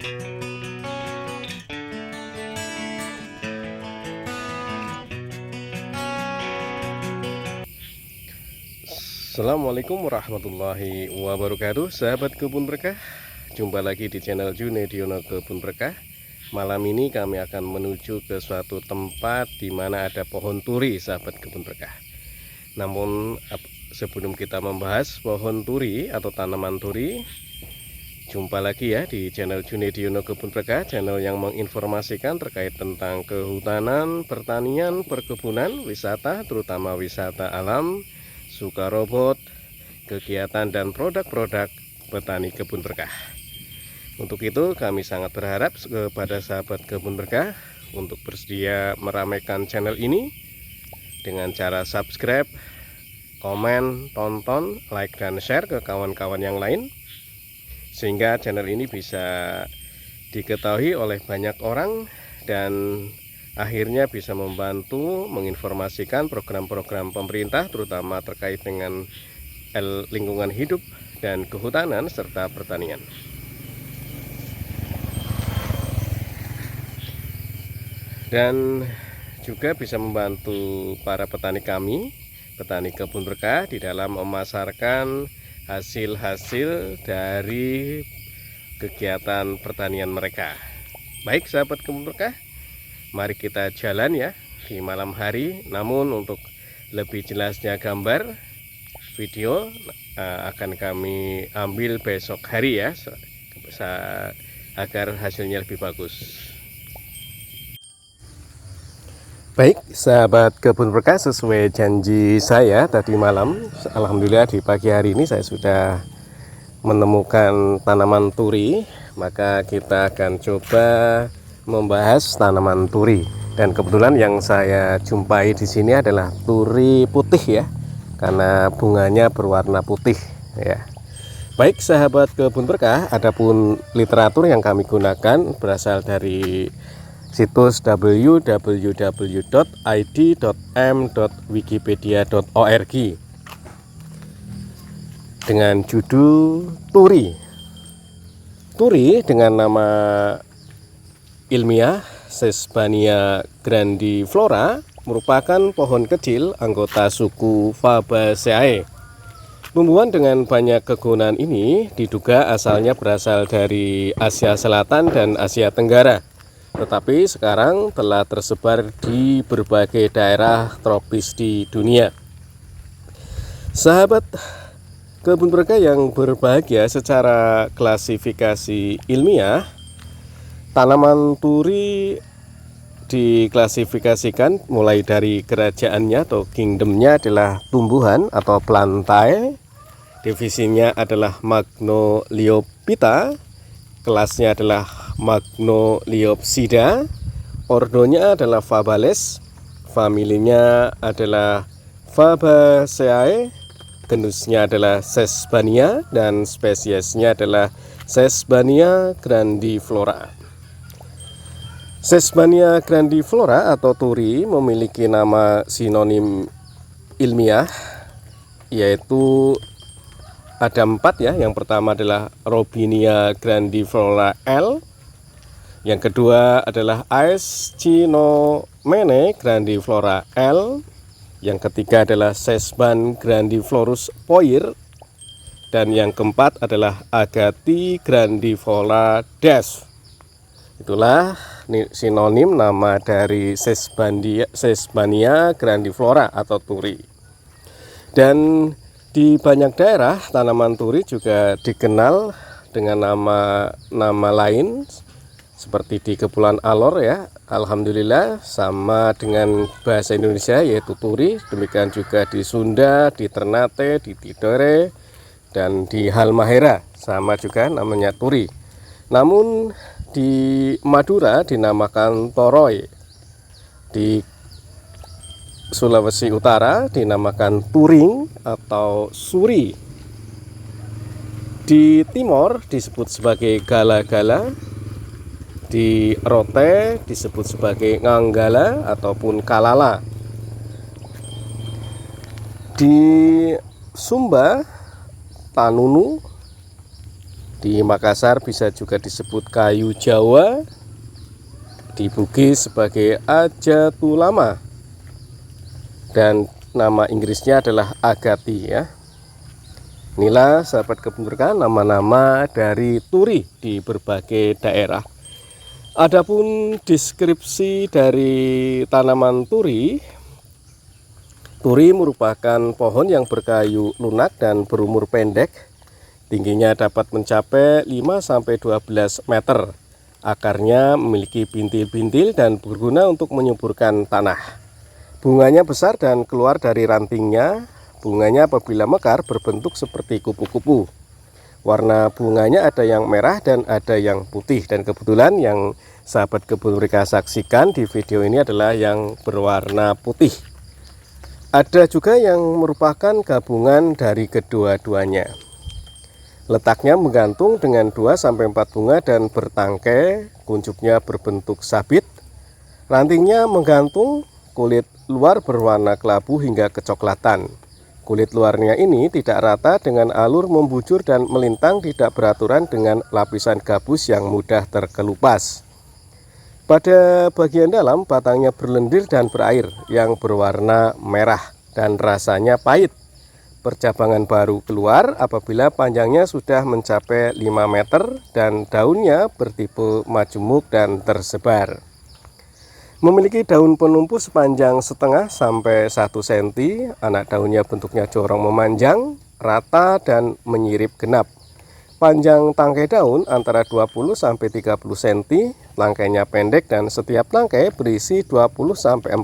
Assalamualaikum warahmatullahi wabarakatuh, sahabat kebun berkah. Jumpa lagi di channel Junediono Kebun Berkah. Malam ini kami akan menuju ke suatu tempat di mana ada pohon turi, sahabat kebun berkah. Namun sebelum kita membahas pohon turi atau tanaman turi, jumpa lagi ya di channel Junediono Kebun Berkah, channel yang menginformasikan terkait tentang kehutanan, pertanian, perkebunan, wisata, terutama wisata alam, suka robot, kegiatan dan produk-produk petani kebun berkah. Untuk itu kami sangat berharap kepada sahabat kebun berkah untuk bersedia meramaikan channel ini dengan cara subscribe, komen, tonton, like dan share ke kawan-kawan yang lain, sehingga channel ini bisa diketahui oleh banyak orang dan akhirnya bisa membantu menginformasikan program-program pemerintah terutama terkait dengan lingkungan hidup dan kehutanan serta pertanian. Dan juga bisa membantu para petani kami, petani kebun berkah, di dalam memasarkan hasil-hasil dari kegiatan pertanian mereka. Baik sahabat kebun berkah, mari kita jalan ya di malam hari. Namun untuk lebih jelasnya gambar video akan kami ambil besok hari ya, agar hasilnya lebih bagus. Baik sahabat kebun berkah, sesuai janji saya tadi malam, alhamdulillah di pagi hari ini saya sudah menemukan tanaman turi. Maka kita akan coba membahas tanaman turi, dan kebetulan yang saya jumpai di sini adalah turi putih ya, karena bunganya berwarna putih ya. Baik sahabat kebun berkah, adapun literatur yang kami gunakan berasal dari situs www.id.m.wikipedia.org dengan judul turi. Turi dengan nama ilmiah Sesbania grandiflora merupakan pohon kecil anggota suku Fabaceae. Tumbuhan dengan banyak kegunaan ini diduga asalnya berasal dari Asia Selatan dan Asia Tenggara, tetapi sekarang telah tersebar di berbagai daerah tropis di dunia. Sahabat kebun berkah yang berbahagia, secara klasifikasi ilmiah, tanaman turi diklasifikasikan mulai dari kerajaannya atau kingdomnya adalah tumbuhan atau plantae, divisinya adalah Magnoliophyta, kelasnya adalah Magnoliopsida, ordonya adalah Fabales, familinya adalah Fabaceae, genusnya adalah Sesbania, dan spesiesnya adalah Sesbania grandiflora. Sesbania grandiflora atau turi memiliki nama sinonim ilmiah, yaitu ada 4 ya. Yang pertama adalah Robinia grandiflora L, yang kedua adalah Aescinomene grandiflora L, yang ketiga adalah Sesban grandiflorus Poir, dan yang keempat adalah Agati grandiflora Des. Itulah sinonim nama dari Sesbania grandiflora atau turi. Dan di banyak daerah tanaman turi juga dikenal dengan nama lain, seperti di Kepulauan Alor ya, alhamdulillah sama dengan bahasa Indonesia yaitu turi. Demikian juga di Sunda, di Ternate, di Tidore, dan di Halmahera sama juga namanya turi. Namun di Madura dinamakan toroi, di Sulawesi Utara dinamakan turing atau suri, di Timor disebut sebagai gala-gala, di Rote disebut sebagai nganggala ataupun kalala, di Sumba tanunu, Di Makassar bisa juga disebut kayu Jawa, di Bugis sebagai Ajatulama, dan nama Inggrisnya adalah Agati ya. Inilah sahabat kebun berkah nama-nama dari turi di berbagai daerah. Adapun deskripsi dari tanaman turi, turi merupakan pohon yang berkayu lunak dan berumur pendek. Tingginya dapat mencapai 5-12 meter. Akarnya memiliki bintil-bintil dan berguna untuk menyuburkan tanah. Bunganya besar dan keluar dari rantingnya. Bunganya apabila mekar berbentuk seperti kupu-kupu. Warna bunganya ada yang merah dan ada yang putih. Dan kebetulan yang sahabat kebun berkah saksikan di video ini adalah yang berwarna putih. Ada juga yang merupakan gabungan dari kedua-duanya. Letaknya menggantung dengan 2-4 bunga dan bertangkai, kuncup,nya berbentuk sabit. Rantingnya menggantung, kulit luar berwarna kelabu hingga kecoklatan. Kulit luarnya ini tidak rata dengan alur membujur dan melintang, tidak beraturan dengan lapisan gabus yang mudah terkelupas. Pada bagian dalam batangnya berlendir dan berair yang berwarna merah dan rasanya pahit. Percabangan baru keluar apabila panjangnya sudah mencapai 5 meter dan daunnya bertipe majemuk dan tersebar. Memiliki daun penumpu sepanjang setengah sampai 1 cm, anak daunnya bentuknya corong memanjang, rata dan menyirip genap. Panjang tangkai daun antara 20-30 cm, tangkainya pendek dan setiap tangkai berisi 20-40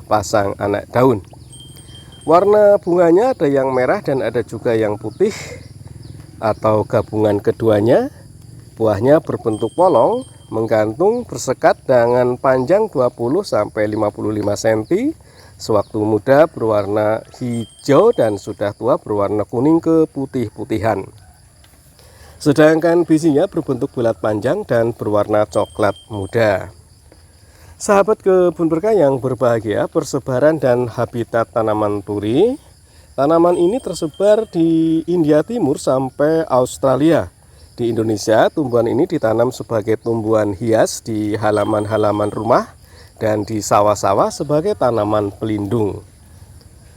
pasang anak daun. Warna bunganya ada yang merah dan ada juga yang putih atau gabungan keduanya. Buahnya berbentuk polong, menggantung, bersekat dengan panjang 20-55 cm. Sewaktu muda berwarna hijau dan sudah tua berwarna kuning keputih-putihan. Sedangkan bijinya berbentuk bulat panjang dan berwarna coklat muda. Sahabat kebun berkah yang berbahagia, persebaran dan habitat tanaman turi. Tanaman ini tersebar di India Timur sampai Australia. Di Indonesia, tumbuhan ini ditanam sebagai tumbuhan hias di halaman-halaman rumah dan di sawah-sawah sebagai tanaman pelindung.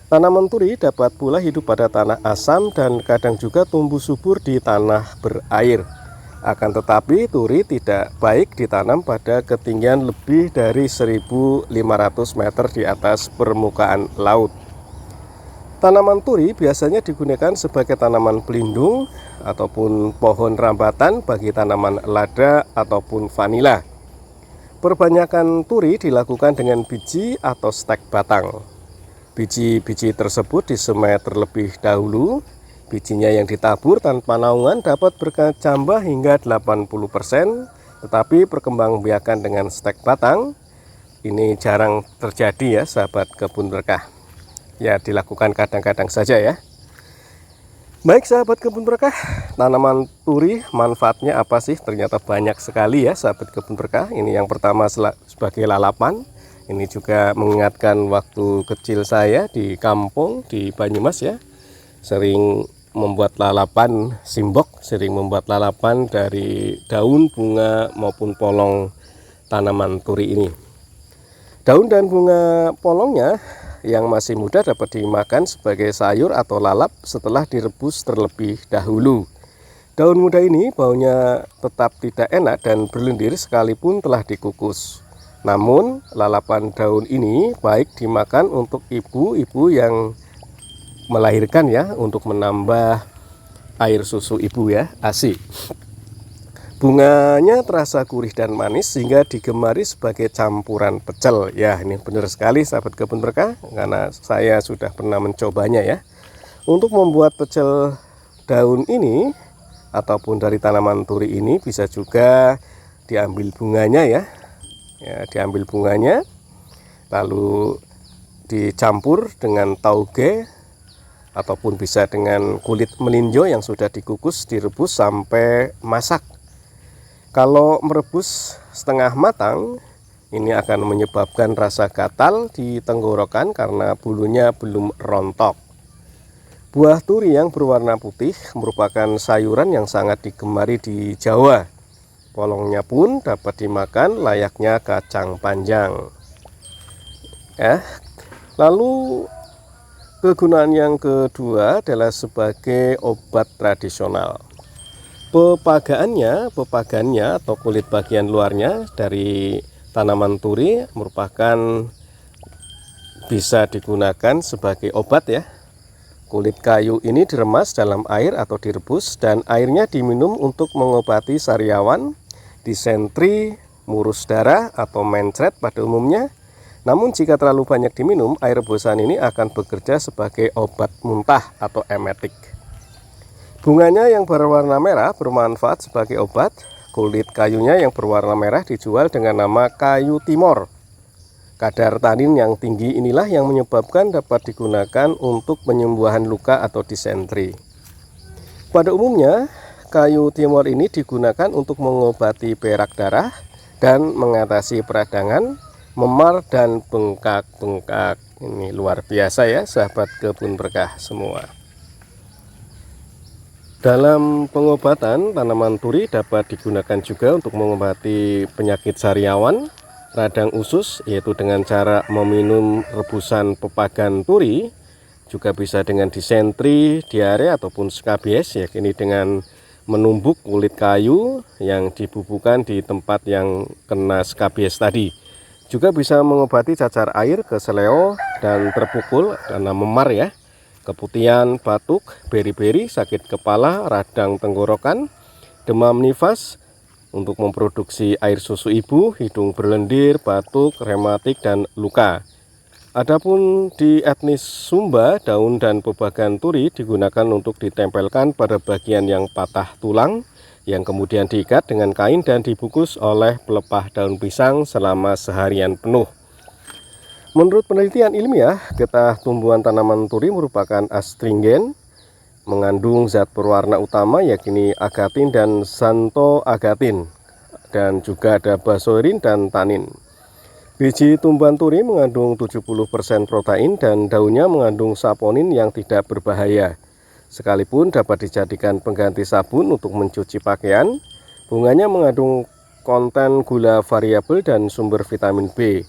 Tanaman turi dapat pula hidup pada tanah asam dan kadang juga tumbuh subur di tanah berair. Akan tetapi turi tidak baik ditanam pada ketinggian lebih dari 1.500 meter di atas permukaan laut. Tanaman turi biasanya digunakan sebagai tanaman pelindung ataupun pohon rambatan bagi tanaman lada ataupun vanila. Perbanyakan turi dilakukan dengan biji atau stek batang. Biji-biji tersebut disemai terlebih dahulu. Bijinya yang ditabur tanpa naungan dapat berkecambah hingga 80%, tetapi perkembangbiakan dengan stek batang ini jarang terjadi ya sahabat kebun berkah. Ya dilakukan kadang-kadang saja ya. Baik sahabat kebun berkah, tanaman turi manfaatnya apa sih? Ternyata banyak sekali ya sahabat kebun berkah. Ini yang pertama sebagai lalapan. Ini juga mengingatkan waktu kecil saya di kampung di Banyumas ya. Sering membuat lalapan simbok, sering membuat lalapan dari daun, bunga maupun polong tanaman turi ini. Daun dan bunga polongnya yang masih muda dapat dimakan sebagai sayur atau lalap setelah direbus terlebih dahulu. Daun muda ini baunya tetap tidak enak dan berlendir sekalipun telah dikukus. Namun lalapan daun ini baik dimakan untuk ibu-ibu yang melahirkan ya, untuk menambah air susu ibu ya, ASI. Bunganya terasa gurih dan manis sehingga digemari sebagai campuran pecel. Ya, ini benar sekali sahabat kebun berkah karena saya sudah pernah mencobanya ya. Untuk membuat pecel daun ini ataupun dari tanaman turi ini bisa juga diambil bunganya ya. Ya, diambil bunganya lalu dicampur dengan tauge ataupun bisa dengan kulit melinjo yang sudah dikukus, direbus sampai masak. Kalau merebus setengah matang, ini akan menyebabkan rasa gatal di tenggorokan karena bulunya belum rontok. Buah turi yang berwarna putih merupakan sayuran yang sangat digemari di Jawa. Polongnya pun dapat dimakan layaknya kacang panjang. Lalu kegunaan yang kedua adalah sebagai obat tradisional. Pepagaannya atau kulit bagian luarnya dari tanaman turi merupakan bisa digunakan sebagai obat ya. Kulit kayu ini diremas dalam air atau direbus dan airnya diminum untuk mengobati sariawan, disentri, murus darah atau mencret pada umumnya. Namun jika terlalu banyak diminum, air rebusan ini akan bekerja sebagai obat muntah atau emetik. Bunganya yang berwarna merah bermanfaat sebagai obat. Kulit kayunya yang berwarna merah dijual dengan nama kayu timor. Kadar tanin yang tinggi inilah yang menyebabkan dapat digunakan untuk penyembuhan luka atau disentri. Pada umumnya, kayu timor ini digunakan untuk mengobati berak darah dan mengatasi peradangan, memar, dan bengkak-bengkak. Ini luar biasa ya, sahabat kebun berkah semua. Dalam pengobatan, tanaman turi dapat digunakan juga untuk mengobati penyakit sariawan, radang usus, yaitu dengan cara meminum rebusan pepagan turi, juga bisa dengan disentri, diare ataupun skabies ya, ini dengan menumbuk kulit kayu yang dibubuhkan di tempat yang kena skabies tadi. Juga bisa mengobati cacar air, keseleo, dan terpukul karena memar ya, keputihan, batuk, beri-beri, sakit kepala, radang tenggorokan, demam nifas, untuk memproduksi air susu ibu, hidung berlendir, batuk, rematik, dan luka. Adapun di etnis Sumba, daun dan pebagan turi digunakan untuk ditempelkan pada bagian yang patah tulang, yang kemudian diikat dengan kain dan dibungkus oleh pelepah daun pisang selama seharian penuh. Menurut penelitian ilmiah, getah tumbuhan tanaman turi merupakan astringen, mengandung zat berwarna utama yakni agatin dan xanthoagatin, dan juga ada basoirin dan tanin. Biji tumbuhan turi mengandung 70% protein dan daunnya mengandung saponin yang tidak berbahaya. Sekalipun dapat dijadikan pengganti sabun untuk mencuci pakaian, bunganya mengandung konten gula variabel dan sumber vitamin B.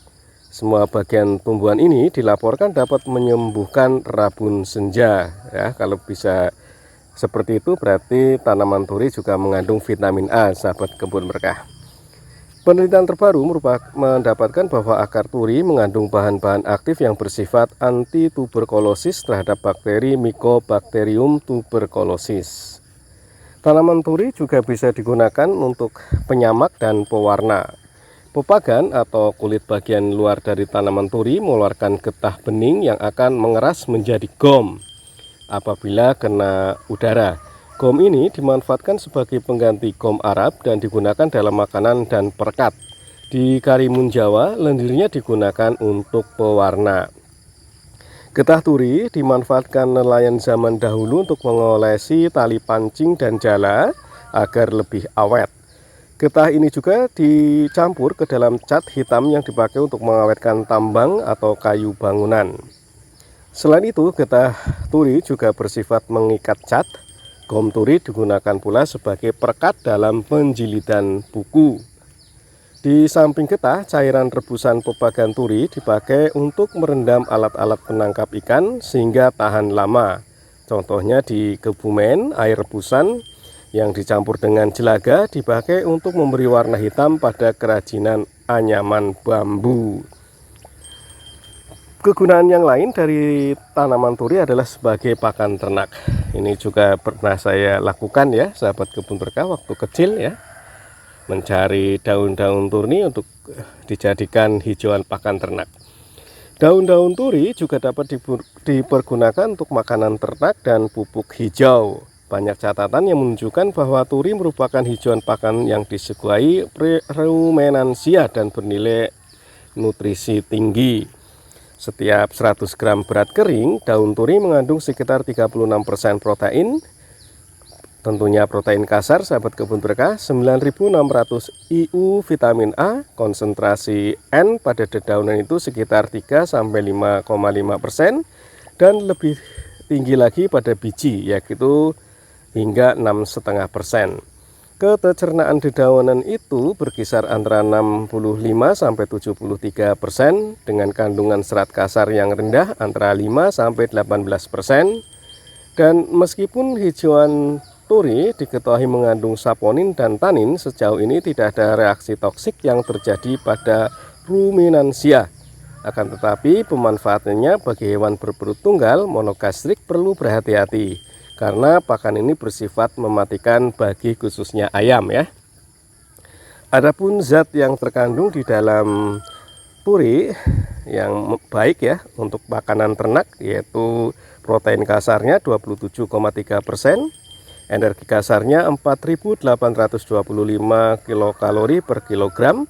Semua bagian tumbuhan ini dilaporkan dapat menyembuhkan rabun senja ya. Kalau bisa seperti itu berarti tanaman turi juga mengandung vitamin A, sahabat kebun berkah. Penelitian terbaru mendapatkan bahwa akar turi mengandung bahan-bahan aktif yang bersifat anti tuberkulosis terhadap bakteri Mycobacterium tuberculosis. Tanaman turi juga bisa digunakan untuk penyamak dan pewarna. Pepagan atau kulit bagian luar dari tanaman turi mengeluarkan getah bening yang akan mengeras menjadi gom apabila kena udara. Gom ini dimanfaatkan sebagai pengganti gom Arab dan digunakan dalam makanan dan perekat. Di Karimun Jawa, lendirnya digunakan untuk pewarna. Getah turi dimanfaatkan nelayan zaman dahulu untuk mengolesi tali pancing dan jala agar lebih awet. Getah ini juga dicampur ke dalam cat hitam yang dipakai untuk mengawetkan tambang atau kayu bangunan. Selain itu, getah turi juga bersifat mengikat cat. Gom turi digunakan pula sebagai perekat dalam penjilidan buku. Di samping getah, cairan rebusan pepagan turi dipakai untuk merendam alat-alat penangkap ikan sehingga tahan lama. Contohnya di Kebumen, air rebusan yang dicampur dengan jelaga dipakai untuk memberi warna hitam pada kerajinan anyaman bambu. Kegunaan yang lain dari tanaman turi adalah sebagai pakan ternak. Ini juga pernah saya lakukan ya, sahabat kebun berkah, waktu kecil ya, mencari daun-daun turi untuk dijadikan hijauan pakan ternak. Daun-daun turi juga dapat dipergunakan untuk makanan ternak dan pupuk hijau. Banyak catatan yang menunjukkan bahwa turi merupakan hijauan pakan yang disukai rumenansia dan bernilai nutrisi tinggi. Setiap 100 gram berat kering, daun turi mengandung sekitar 36% protein. Tentunya protein kasar, sahabat kebun berkah, 9.600 IU vitamin A, konsentrasi N pada dedaunan itu sekitar 3-5,5%, dan lebih tinggi lagi pada biji, yaitu hingga 6,5%. Ketecernaan dedaunan itu berkisar antara 65-73% dengan kandungan serat kasar yang rendah antara 5-18%. Dan meskipun hijauan turi diketahui mengandung saponin dan tanin, sejauh ini tidak ada reaksi toksik yang terjadi pada ruminansia. Akan tetapi pemanfaatannya bagi hewan berperut tunggal monogastrik perlu berhati-hati, karena pakan ini bersifat mematikan bagi khususnya ayam ya. Adapun zat yang terkandung di dalam turi yang baik ya untuk makanan ternak, yaitu protein kasarnya 27,3%, energi kasarnya 4.825 kilokalori per kilogram,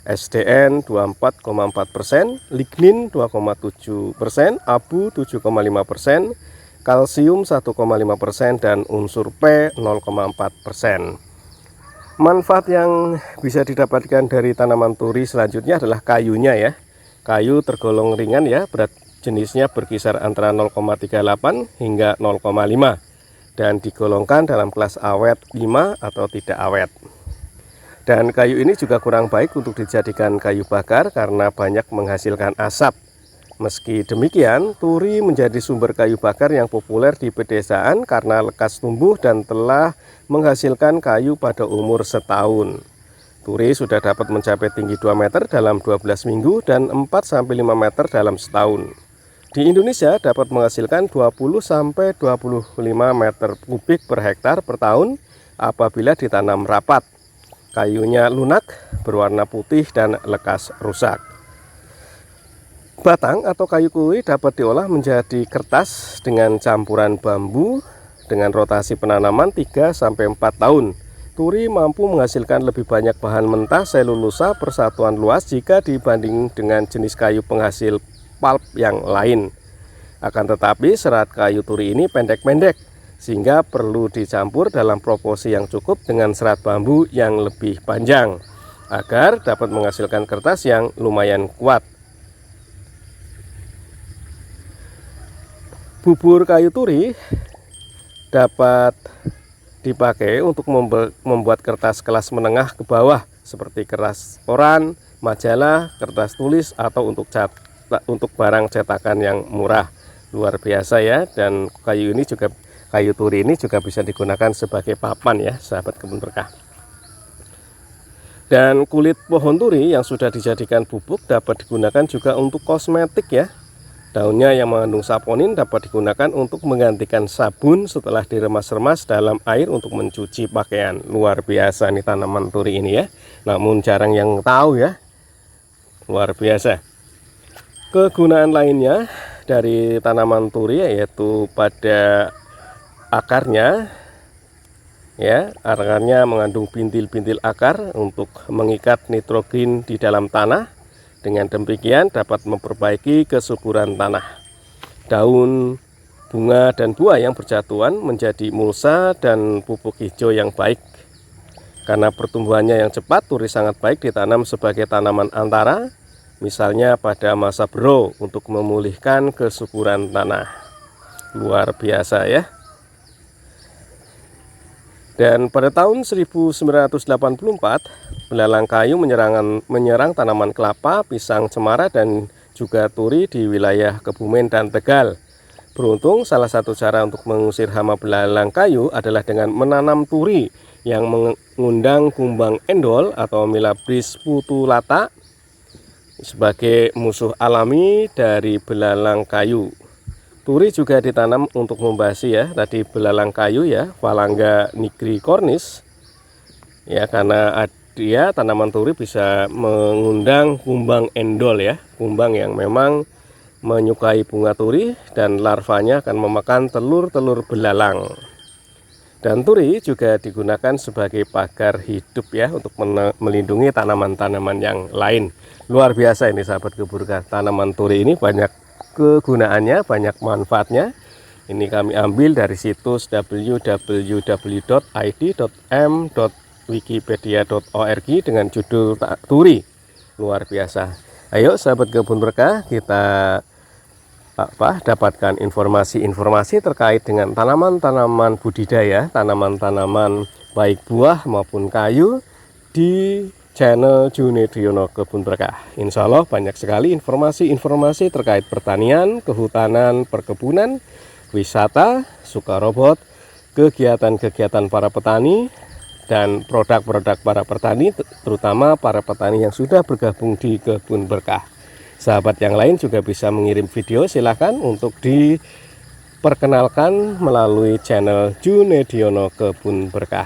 SDN 24,4%, lignin 2,7%, abu 7,5%, kalsium 1,5%, dan unsur P 0,4%. Manfaat yang bisa didapatkan dari tanaman turi selanjutnya adalah kayunya ya. Kayu tergolong ringan ya, berat jenisnya berkisar antara 0,38 hingga 0,5 dan digolongkan dalam kelas awet 5 atau tidak awet. Dan kayu ini juga kurang baik untuk dijadikan kayu bakar karena banyak menghasilkan asap. Meski demikian, turi menjadi sumber kayu bakar yang populer di pedesaan karena lekas tumbuh dan telah menghasilkan kayu pada umur setahun. Turi sudah dapat mencapai tinggi 2 meter dalam 12 minggu dan 4-5 meter dalam setahun. Di Indonesia dapat menghasilkan 20-25 meter kubik per hektar per tahun apabila ditanam rapat. Kayunya lunak, berwarna putih dan lekas rusak. Batang atau kayu turi dapat diolah menjadi kertas dengan campuran bambu dengan rotasi penanaman 3-4 tahun. Turi mampu menghasilkan lebih banyak bahan mentah selulosa persatuan luas jika dibanding dengan jenis kayu penghasil pulp yang lain. Akan tetapi serat kayu turi ini pendek-pendek, sehingga perlu dicampur dalam proporsi yang cukup dengan serat bambu yang lebih panjang agar dapat menghasilkan kertas yang lumayan kuat. Bubur kayu turi dapat dipakai untuk membuat kertas kelas menengah ke bawah seperti kertas koran, majalah, kertas tulis, atau untuk barang cetakan yang murah. Luar biasa ya. Dan kayu turi ini juga bisa digunakan sebagai papan ya, sahabat kebun berkah. Dan kulit pohon turi yang sudah dijadikan bubuk dapat digunakan juga untuk kosmetik ya. Daunnya yang mengandung saponin dapat digunakan untuk menggantikan sabun setelah diremas-remas dalam air untuk mencuci pakaian. Luar biasa nih tanaman turi ini ya. Namun jarang yang tahu ya. Luar biasa. Kegunaan lainnya dari tanaman turi yaitu pada akarnya ya. Akarnya mengandung bintil-bintil akar untuk mengikat nitrogen di dalam tanah. Dengan demikian dapat memperbaiki kesuburan tanah. Daun, bunga, dan buah yang berjatuhan menjadi mulsa dan pupuk hijau yang baik. Karena pertumbuhannya yang cepat, turi sangat baik ditanam sebagai tanaman antara, misalnya pada masa bero untuk memulihkan kesuburan tanah. Luar biasa ya. Dan pada tahun 1984, belalang kayu menyerang tanaman kelapa, pisang cemara, dan juga turi di wilayah Kebumen dan Tegal. Beruntung, salah satu cara untuk mengusir hama belalang kayu adalah dengan menanam turi yang mengundang kumbang endol atau Milabris putulata sebagai musuh alami dari belalang kayu. Turi juga ditanam untuk membasi ya, tadi belalang kayu ya, Phalaenga nigricornis. Ya, karena dia tanaman turi bisa mengundang kumbang endol ya, kumbang yang memang menyukai bunga turi dan larvanya akan memakan telur-telur belalang. Dan turi juga digunakan sebagai pagar hidup ya, untuk melindungi tanaman-tanaman yang lain. Luar biasa ini sahabat kebun berkah, tanaman turi ini banyak kegunaannya, banyak manfaatnya. Ini kami ambil dari situs www.id.m.wikipedia.org dengan judul turi. Luar biasa. Ayo sahabat kebun berkah, kita dapatkan informasi-informasi terkait dengan tanaman-tanaman budidaya, tanaman-tanaman baik buah maupun kayu di channel Junediono Kebun Berkah. Insya Allah banyak sekali informasi-informasi terkait pertanian, kehutanan, perkebunan, wisata, sukarobot, kegiatan-kegiatan para petani, dan produk-produk para petani, terutama para petani yang sudah bergabung di Kebun Berkah. Sahabat yang lain juga bisa mengirim video, silahkan untuk diperkenalkan melalui channel Junediono Kebun Berkah.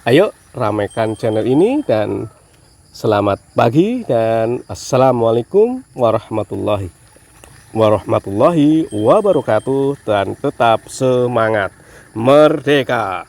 Ayo ramaikan channel ini, dan selamat pagi dan assalamualaikum warahmatullahi wabarakatuh, dan tetap semangat merdeka.